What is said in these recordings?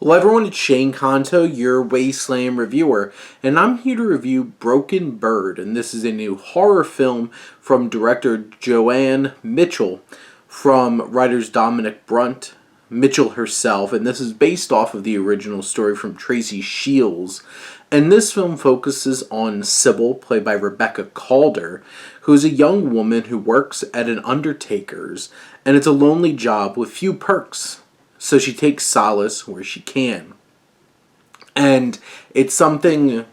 Hello everyone, it's Shane Kanto, your Wasteland reviewer, and I'm here to review Broken Bird, and this is a new horror film from director Joanne Mitchell, from writers Dominic Brunt, Mitchell herself, and this is based off of the original story from Tracy Shields. And this film focuses on Sybil, played by Rebecca Calder, who is a young woman who works at an undertaker's, and it's a lonely job with few perks. So she takes solace where she can. And it's something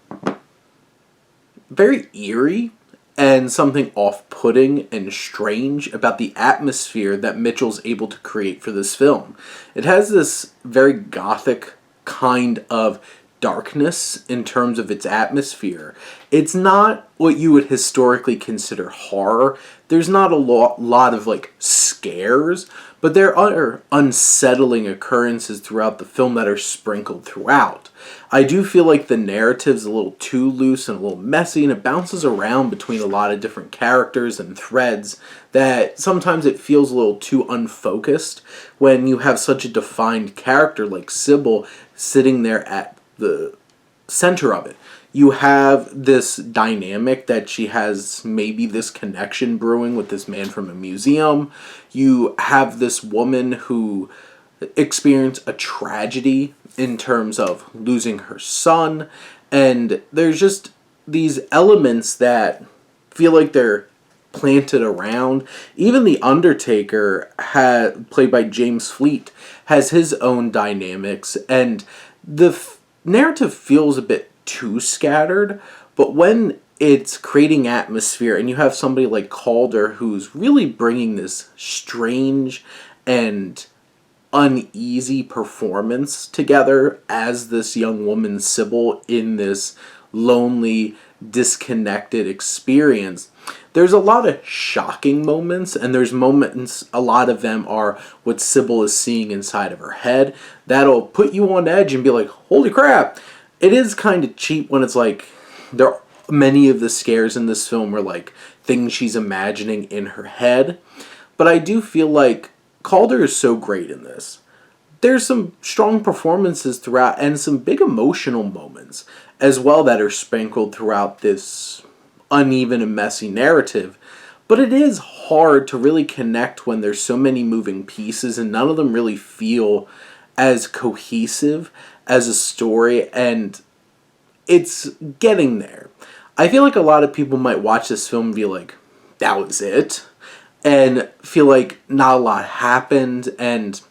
very eerie and something off-putting and strange about the atmosphere that Mitchell's able to create for this film. It has this very gothic kind of darkness in terms of its atmosphere. It's not what you would historically consider horror. There's not a lot of scares, but there are unsettling occurrences throughout the film that are sprinkled throughout. I do feel like the narrative's a little too loose and a little messy, and it bounces around between a lot of different characters and threads that sometimes it feels a little too unfocused when you have such a defined character like Sybil sitting there at the center of it. You have this dynamic that she has maybe this connection brewing with this man from a museum. You have this woman who experienced a tragedy in terms of losing her son. And there's just these elements that feel like they're planted around. Even the Undertaker, played by James Fleet, has his own dynamics. And the narrative feels a bit too scattered, but when it's creating atmosphere and you have somebody like Calder who's really bringing this strange and uneasy performance together as this young woman Sybil in this lonely, disconnected experience, there's a lot of shocking moments, and there's moments, a lot of them are what Sybil is seeing inside of her head, that'll put you on edge and be like, holy crap. It is kind of cheap when it's like, many of the scares in this film are like things she's imagining in her head, but I do feel like Calder is so great in this. There's some strong performances throughout and some big emotional moments as well that are sprinkled throughout this uneven and messy narrative. But it is hard to really connect when there's so many moving pieces and none of them really feel as cohesive as a story, and it's getting there. I feel like a lot of people might watch this film and be like, that was it, and feel like not a lot happened, and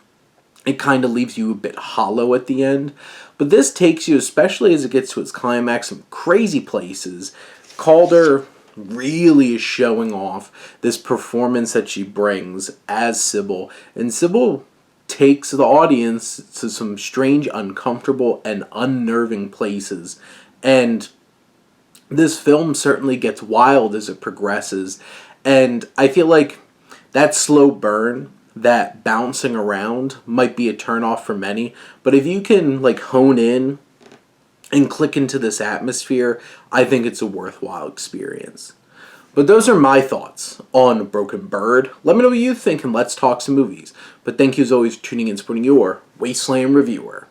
it kind of leaves you a bit hollow at the end. But this takes you, especially as it gets to its climax, some crazy places. Calder really is showing off this performance that she brings as Sybil, and Sybil takes the audience to some strange, uncomfortable, and unnerving places. And this film certainly gets wild as it progresses, and I feel like that slow burn, that bouncing around, might be a turnoff for many, but if you can hone in and click into this atmosphere, I think it's a worthwhile experience. But those are my thoughts on Broken Bird. Let me know what you think and let's talk some movies. But thank you as always for tuning in and supporting your Wasteland reviewer.